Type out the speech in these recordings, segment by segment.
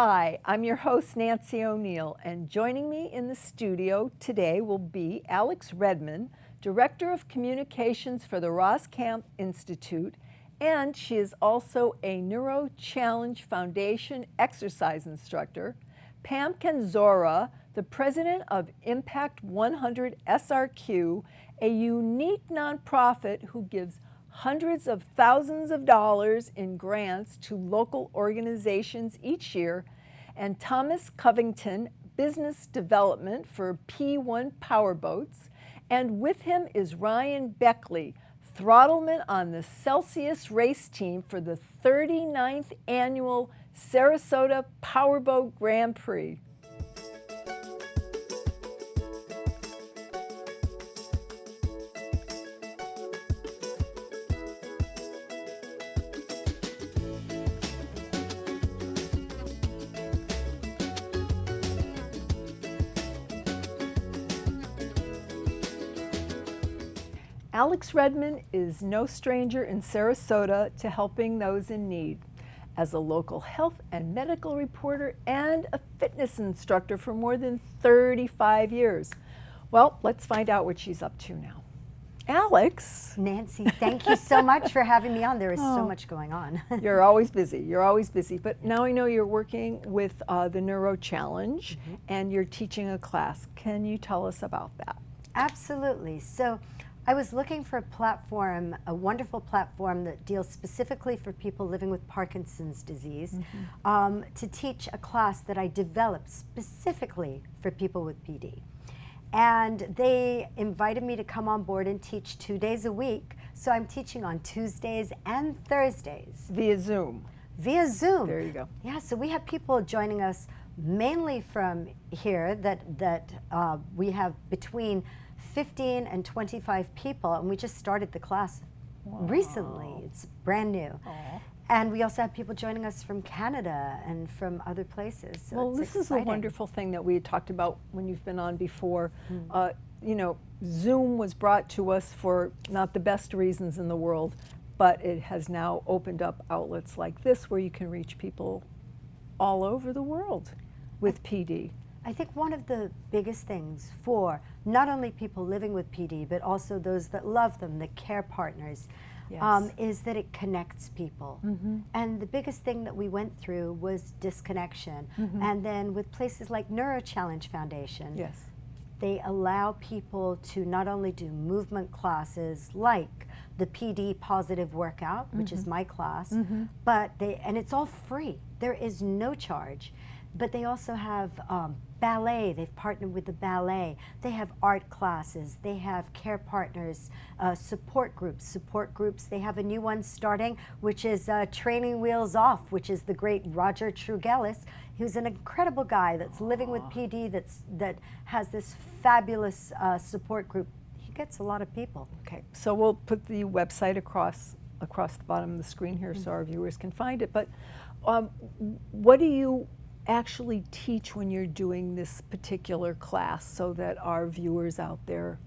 Hi, I'm your host, Nancy O'Neill, and joining me in the studio today will be Alex Redman, Director of Communications for the Roskamp Institute, and she is also a Neuro Challenge Foundation exercise instructor, Pam Kenzora, the president of Impact 100 SRQ, a unique nonprofit who gives hundreds of thousands of dollars in grants to local organizations each year, and Thomas Covington, business development for P1 Powerboats, and with him is Ryan Beckley, throttleman on the Celsius race team for the 39th annual Sarasota Powerboat Grand Prix. Alex Redman is no stranger in Sarasota to helping those in need. As a local health and medical reporter and a fitness instructor for more than 35 years. Well, let's find out what she's up to now. Alex. Nancy, thank you so much for having me on. There is so much going on. You're always busy. You're always busy. But now I know you're working with the Neuro Challenge and you're teaching a class. Can you tell us about that? Absolutely. So I was looking for a platform, a wonderful platform that deals specifically for people living with Parkinson's disease, to teach a class that I developed specifically for people with PD. And they invited me to come on board and teach 2 days a week. So I'm teaching on Tuesdays and Thursdays. Via Zoom. Via Zoom. There you go. Yeah, so we have people joining us mainly from here that we have between 15 and 25 people, and we just started the class recently. It's brand new. Aww. And we also have people joining us from Canada and from other places. So well, it's this exciting. is a wonderful thing that we had talked about when you've been on before. You know, Zoom was brought to us for not the best reasons in the world, but it has now opened up outlets like this where you can reach people all over the world with PD. I think one of the biggest things for not only people living with PD, but also those that love them, the care partners, is that it connects people. And the biggest thing that we went through was disconnection. And then with places like Neuro Challenge Foundation, they allow people to not only do movement classes like the PD positive workout, which is my class, but and it's all free. There is no charge. But they also have ballet. They've partnered with the ballet. They have art classes. They have care partners, support groups. They have a new one starting, which is Training Wheels Off, which is the great Roger Trugelis, who's an incredible guy that's living with PD, that has this fabulous support group. He gets a lot of people. Okay, so we'll put the website across the bottom of the screen here so our viewers can find it. But what do you actually teach when you're doing this particular class so that our viewers out there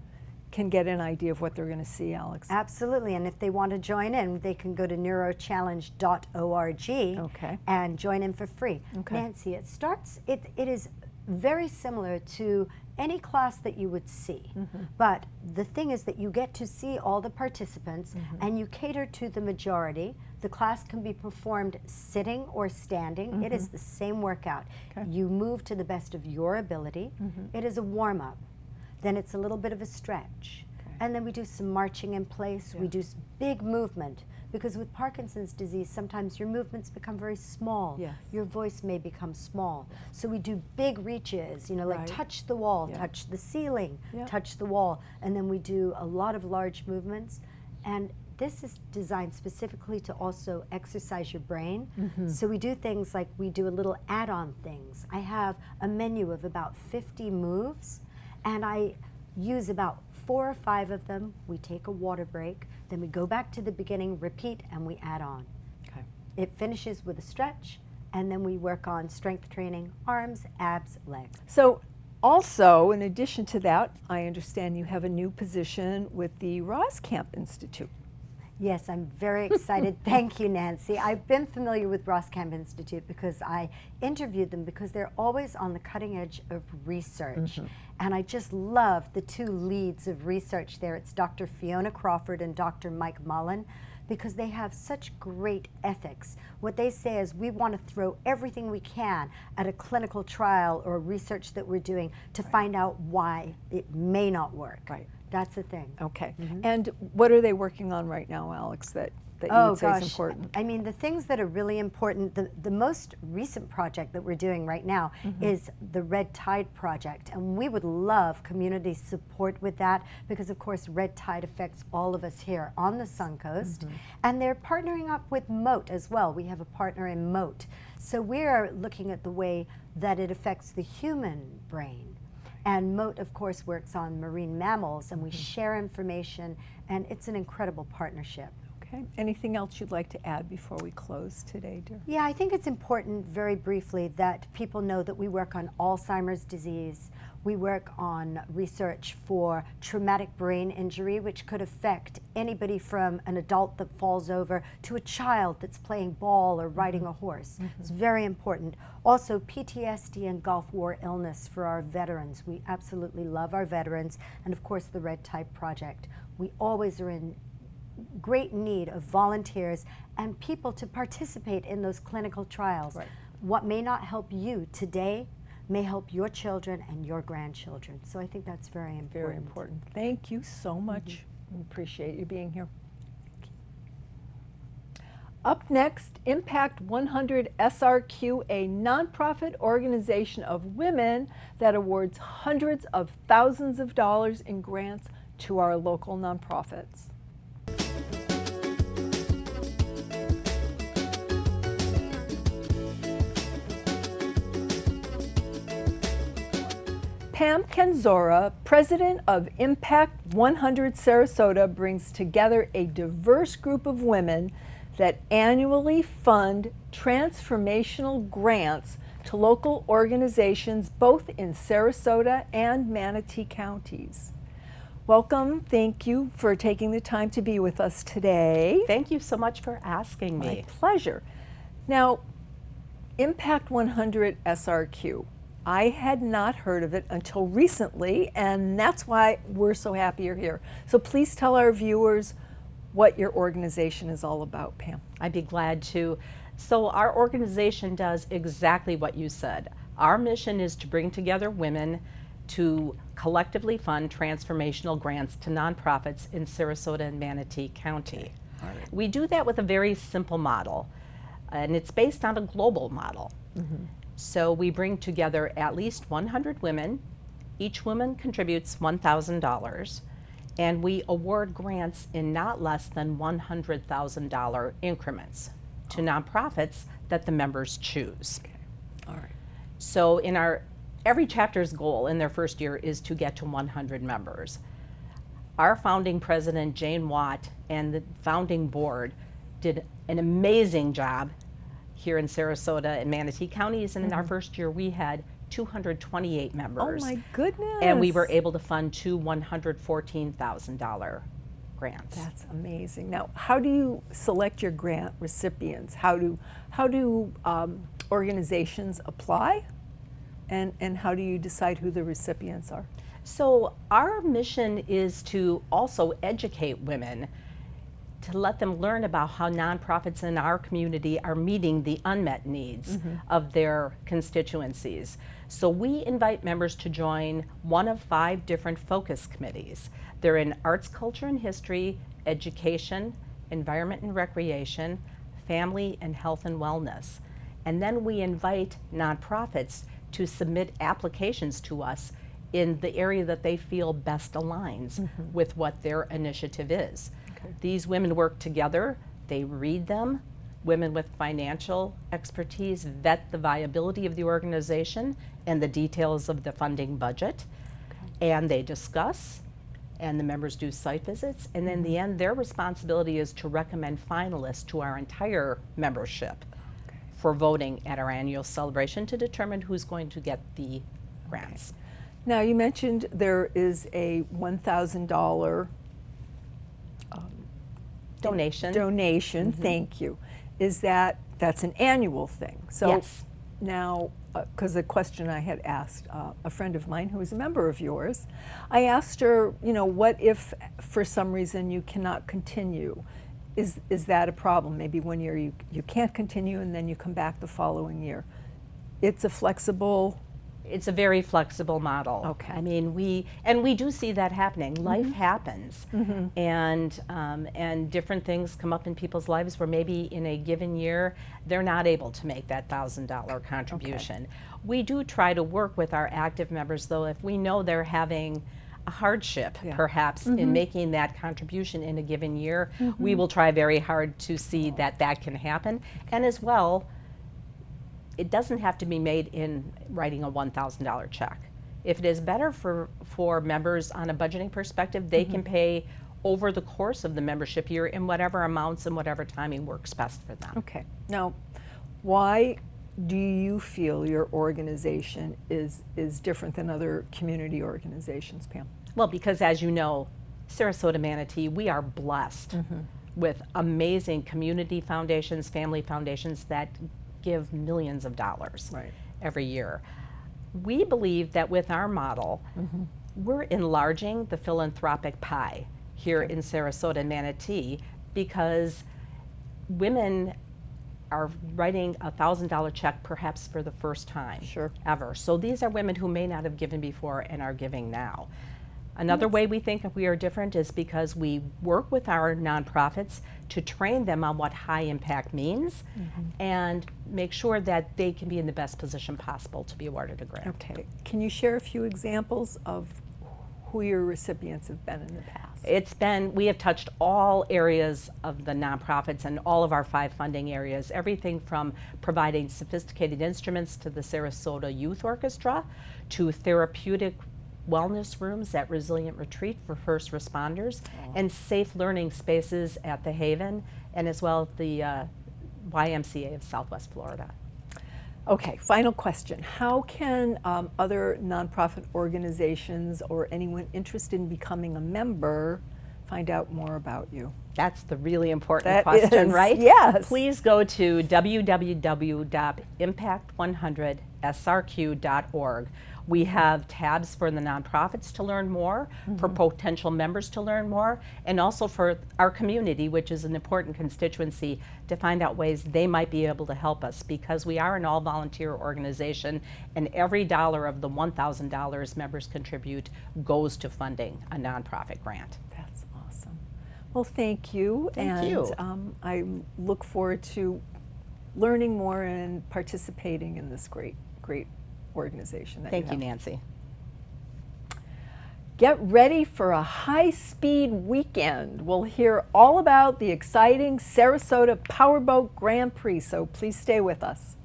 can get an idea of what they're going to see, Alex? Absolutely, and if they want to join in, they can go to neurochallenge.org and join in for free. Nancy, it is very similar to any class that you would see, but the thing is that you get to see all the participants and you cater to the majority. The class can be performed sitting or standing. It is the same workout. You move to the best of your ability. It is a warm-up. Then it's a little bit of a stretch. And then we do some marching in place. We do big movement, because with Parkinson's disease, sometimes your movements become very small. Your voice may become small. So we do big reaches, you know, like touch the wall, touch the ceiling, touch the wall. And then we do a lot of large movements. And this is designed specifically to also exercise your brain. So we do things like we do a little add-on things. I have a menu of about 50 moves, and I use about 4 or 5 of them. We take a water break, then we go back to the beginning, repeat, and we add on. It finishes with a stretch, and then we work on strength training, arms, abs, legs. So also, in addition to that, I understand you have a new position with the Roskamp Institute. Yes, I'm very excited. Thank you, Nancy. I've been familiar with Roskamp Institute because I interviewed them because they're always on the cutting edge of research. And I just love the two leads of research there. It's Dr. Fiona Crawford and Dr. Mike Mullen, because they have such great ethics. What they say is we want to throw everything we can at a clinical trial or research that we're doing to find out why it may not work. Right. That's the thing. Okay. And what are they working on right now, Alex, that you would say is important? I mean, the things that are really important, the most recent project that we're doing right now is the Red Tide Project. And we would love community support with that because, of course, Red Tide affects all of us here on the Suncoast. And they're partnering up with Moat as well. We have a partner in Moat. So we're looking at the way that it affects the human brain. And Moat, of course, works on marine mammals, and we share information, and it's an incredible partnership. Okay. Anything else you'd like to add before we close today, dear? Yeah, I think it's important, very briefly, that people know that we work on Alzheimer's disease. We work on research for traumatic brain injury, which could affect anybody from an adult that falls over to a child that's playing ball or riding a horse. It's very important. Also, PTSD and Gulf War illness for our veterans. We absolutely love our veterans. And of course, the Red Tide Project. We always are in great need of volunteers and people to participate in those clinical trials. Right. What may not help you today may help your children and your grandchildren. So I think that's very important. Very important. Thank you so much. We appreciate you being here. Up next, Impact 100 SRQ, a nonprofit organization of women that awards hundreds of thousands of dollars in grants to our local nonprofits. Pam Kenzora, president of Impact 100 Sarasota, brings together a diverse group of women that annually fund transformational grants to local organizations both in Sarasota and Manatee counties. Welcome. Thank you for taking the time to be with us today. Thank you so much for asking me. My pleasure. Now, Impact 100 SRQ. I had not heard of it until recently, and that's why we're so happy you're here. So please tell our viewers what your organization is all about, Pam. I'd be glad to. So our organization does exactly what you said. Our mission is to bring together women to collectively fund transformational grants to nonprofits in Sarasota and Manatee County. All right. We do that with a very simple model, and it's based on a global model. So we bring together at least 100 women. Each woman contributes $1,000, and we award grants in not less than $100,000 increments to nonprofits that the members choose. Okay. All right. So in every chapter's goal in their first year is to get to 100 members. Our founding president, Jane Watt, and the founding board did an amazing job here in Sarasota and Manatee counties, and in our first year we had 228 members. Oh my goodness. And we were able to fund two $114,000 grants. That's amazing. Now, how do you select your grant recipients? How do organizations apply? And how do you decide who the recipients are? So our mission is to also educate women, to let them learn about how nonprofits in our community are meeting the unmet needs of their constituencies. So we invite members to join one of 5 different focus committees. They're in arts, culture, and history, education, environment and recreation, family, and health and wellness. And then we invite nonprofits to submit applications to us in the area that they feel best aligns with what their initiative is. Okay. These women work together, they read them. Women with financial expertise vet the viability of the organization and the details of the funding budget, and they discuss, and the members do site visits, and then in the end their responsibility is to recommend finalists to our entire membership for voting at our annual celebration to determine who's going to get the grants. Now, you mentioned there is a $1,000 Donation. Thank you. Is that's an annual thing? So Yes. now, because the question I had asked a friend of mine who is a member of yours, I asked her, what if for some reason you cannot continue? Is that a problem? Maybe one year you can't continue and then you come back the following year. It's a very flexible model. Okay. I mean, we do see that happening. Life happens, and different things come up in people's lives where maybe in a given year they're not able to make that $1,000 contribution. We do try to work with our active members, though, if we know they're having a hardship, perhaps, in making that contribution in a given year. We will try very hard to see that can happen, and as well, it doesn't have to be made in writing a $1,000 check. If it is better for members on a budgeting perspective, they can pay over the course of the membership year in whatever amounts and whatever timing works best for them. Okay. Now, why do you feel your organization is different than other community organizations, Pam? Well, because as you know, Sarasota Manatee, we are blessed with amazing community foundations, family foundations that give millions of dollars every year. We believe that with our model, we're enlarging the philanthropic pie here in Sarasota and Manatee because women are writing a $1,000 check perhaps for the first time ever. So these are women who may not have given before and are giving now. Another way we think we are different is because we work with our nonprofits to train them on what high impact means and make sure that they can be in the best position possible to be awarded a grant. Okay. Can you share a few examples of who your recipients have been in the past? We have touched all areas of the nonprofits and all of our 5 funding areas, everything from providing sophisticated instruments to the Sarasota Youth Orchestra to therapeutic wellness rooms at Resilient Retreat for first responders, and safe learning spaces at the Haven, and as well the YMCA of Southwest Florida. Okay, final question. How can other nonprofit organizations or anyone interested in becoming a member find out more about you? That's the really important question, right? Yes. Please go to www.impact100srq.org. We have tabs for the nonprofits to learn more, for potential members to learn more, and also for our community, which is an important constituency, to find out ways they might be able to help us, because we are an all-volunteer organization, and every dollar of the $1,000 members contribute goes to funding a nonprofit grant. That's awesome. Well, thank you. Thank you. I look forward to learning more and participating in this great organization that Thank you you, have. Nancy. Get ready for a high-speed weekend. We'll hear all about the exciting Sarasota Powerboat Grand Prix, so please stay with us.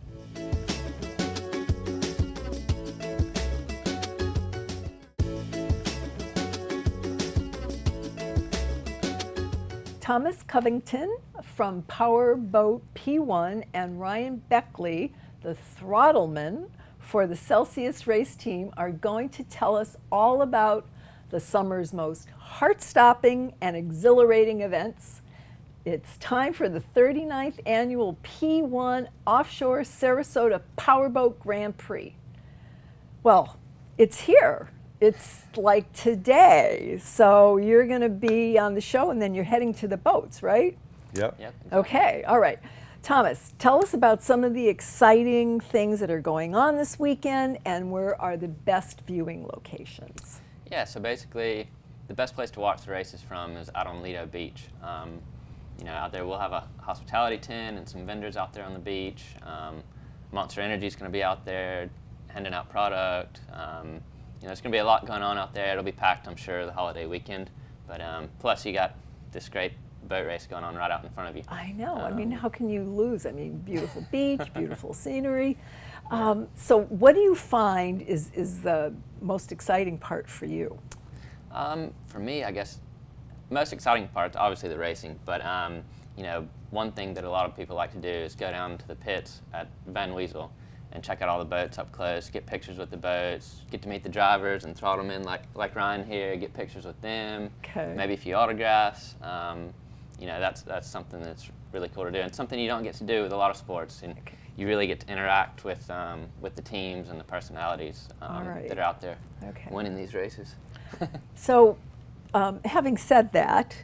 Thomas Covington from Powerboat P1 and Ryan Beckley, the throttleman for the Celsius race team, are going to tell us all about the summer's most heart-stopping and exhilarating events. It's time for the 39th annual P1 Offshore Sarasota Powerboat Grand Prix. Well, it's here. It's like today. So you're going to be on the show and then you're heading to the boats, right? Yep. Okay, all right. Thomas, tell us about some of the exciting things that are going on this weekend and where are the best viewing locations? Yeah, so basically the best place to watch the races from is out on Lido Beach. Out there we'll have a hospitality tent and some vendors out there on the beach. Monster Energy is going to be out there handing out product. There's going to be a lot going on out there. It'll be packed, I'm sure, the holiday weekend. But plus you got this great boat race going on right out in front of you. I know. I mean, how can you lose? I mean, beautiful beach, beautiful scenery. So what do you find is the most exciting part for you? For me, I guess, most exciting part is obviously the racing. But, one thing that a lot of people like to do is go down to the pits at Van Weasel and check out all the boats up close, get pictures with the boats, get to meet the drivers and throttle them in like Ryan here, get pictures with them, Okay. maybe a few autographs. that's something that's really cool to do, and something you don't get to do with a lot of sports. And you really get to interact with the teams and the personalities that are out there winning these races. So, having said that,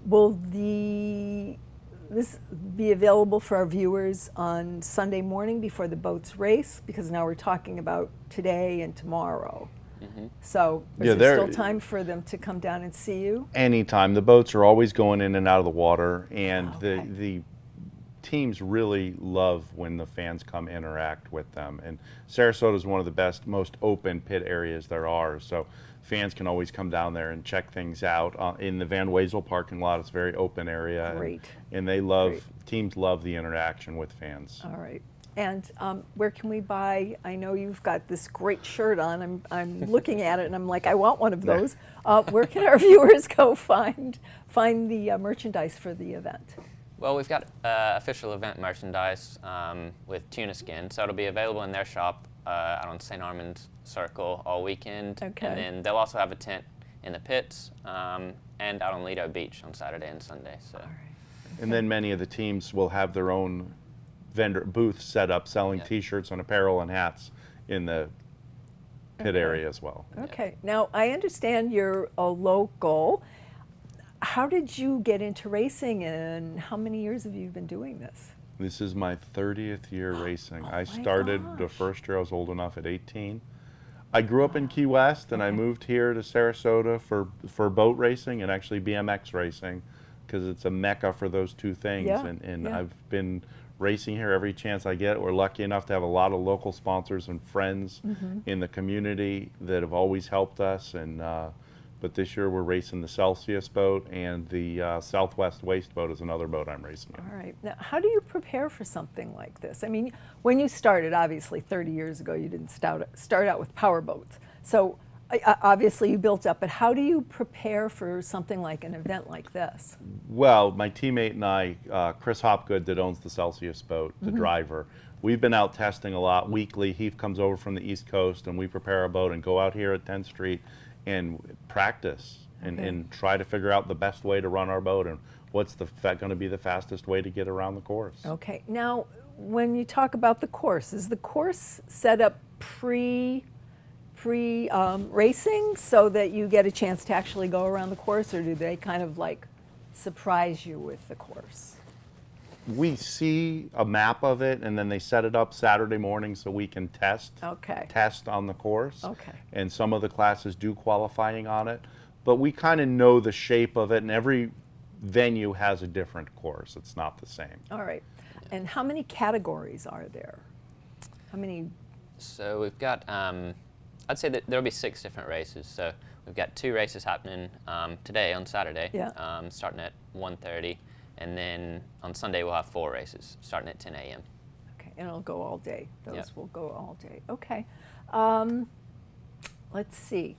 will this be available for our viewers on Sunday morning before the boats race? Because now we're talking about today and tomorrow. So is there still time for them to come down and see you? Anytime. The boats are always going in and out of the water, and the teams really love when the fans come interact with them. And Sarasota is one of the best, most open pit areas there are. So fans can always come down there and check things out. In the Van Wezel parking lot, it's a very open area. Great. And they love, teams love the interaction with fans. All right. And where can we buy? I know you've got this great shirt on. I'm looking at it and I'm like, I want one of those. Where can our viewers go find the merchandise for the event? Well, we've got official event merchandise with tuna skin, so it'll be available in their shop out on St. Armand's Circle all weekend. Okay. And then they'll also have a tent in the pits and out on Lido Beach on Saturday and Sunday. So. All right. And then many of the teams will have their own vendor booths set up selling T-shirts and apparel and hats in the pit area as well. Okay. Now, I understand you're a local. How did you get into racing, and how many years have you been doing this? This is my 30th year racing. I started the first year I was old enough at 18. I grew up in Key West, and I moved here to Sarasota for boat racing and actually BMX racing, because it's a mecca for those two things. And I've been racing here every chance I get. We're lucky enough to have a lot of local sponsors and friends in the community that have always helped us. And but this year we're racing the Celsius boat, and the Southwest Waste boat is another boat I'm racing in. All right. Now, how do you prepare for something like this? I mean, when you started, obviously 30 years ago, you didn't start out with power boats. So obviously you built up, but how do you prepare for something like an event like this? Well, my teammate and I, Chris Hopgood, that owns the Celsius boat, the driver, we've been out testing a lot weekly. He comes over from the East Coast, and we prepare a boat and go out here at 10th Street and practice and try to figure out the best way to run our boat and what's going to be the fastest way to get around the course. Okay. Now, when you talk about the course, is the course set up pre racing so that you get a chance to actually go around the course, or do they kind of like surprise you with the course? We see a map of it, and then they set it up Saturday morning so we can test on the course. Okay. And some of the classes do qualifying on it, but we kind of know the shape of it, and every venue has a different course. It's not the same. All right. And how many categories are there? How many? So we've got, I'd say that there'll be 6 different races. So we've got 2 races happening today on Saturday, starting at 1:30. And then on Sunday we'll have 4 races starting at 10 a.m. Okay, and it'll go all day. Those will go all day. Okay. Let's see.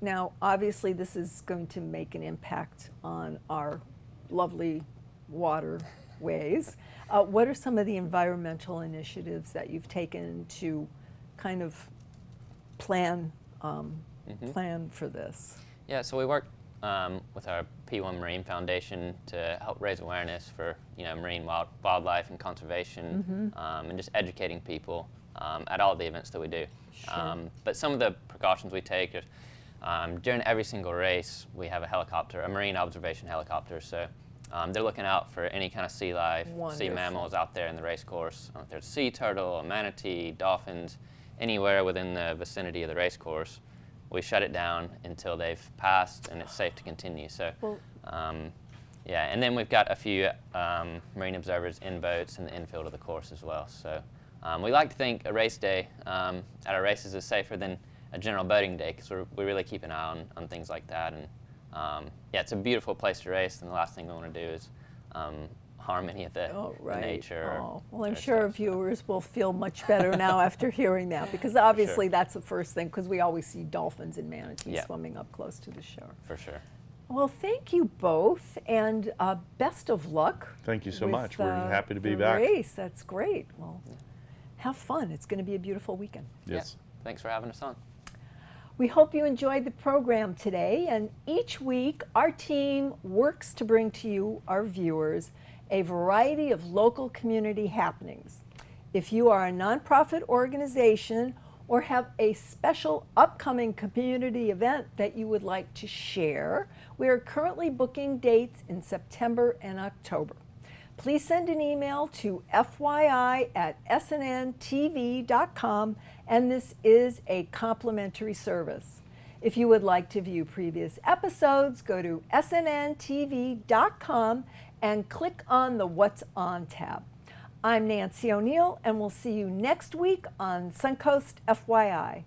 Now, obviously, this is going to make an impact on our lovely waterways. What are some of the environmental initiatives that you've taken to kind of plan for this? Yeah, so we work with our P1 Marine Foundation to help raise awareness for marine wildlife and conservation, and just educating people at all the events that we do. Sure. But some of the precautions we take is during every single race we have a helicopter, a marine observation helicopter. So they're looking out for any kind of sea life, sea mammals out there in the race course. If there's a sea turtle, a manatee, dolphins, anywhere within the vicinity of the race course, we shut it down until they've passed and it's safe to continue. So, and then we've got a few marine observers in boats in the infield of the course as well. So we like to think a race day at our races is safer than a general boating day, because we really keep an eye on things like that. And it's a beautiful place to race, and the last thing we want to do is harm any of the nature. Well, I'm sure viewers will feel much better now after hearing that, because obviously that's the first thing, because we always see dolphins and manatees swimming up close to the shore. For sure. Well, thank you both, and best of luck. Thank you so much. We're happy to be the back. Race. That's great. Well, have fun. It's going to be a beautiful weekend. Yes. Thanks for having us on. We hope you enjoyed the program today, and each week our team works to bring to you, our viewers, a variety of local community happenings. If you are a nonprofit organization or have a special upcoming community event that you would like to share, we are currently booking dates in September and October. Please send an email to fyi@snnTV.com, and this is a complimentary service. If you would like to view previous episodes, go to snnTV.com and click on the What's On tab. I'm Nancy O'Neill, and we'll see you next week on Suncoast FYI.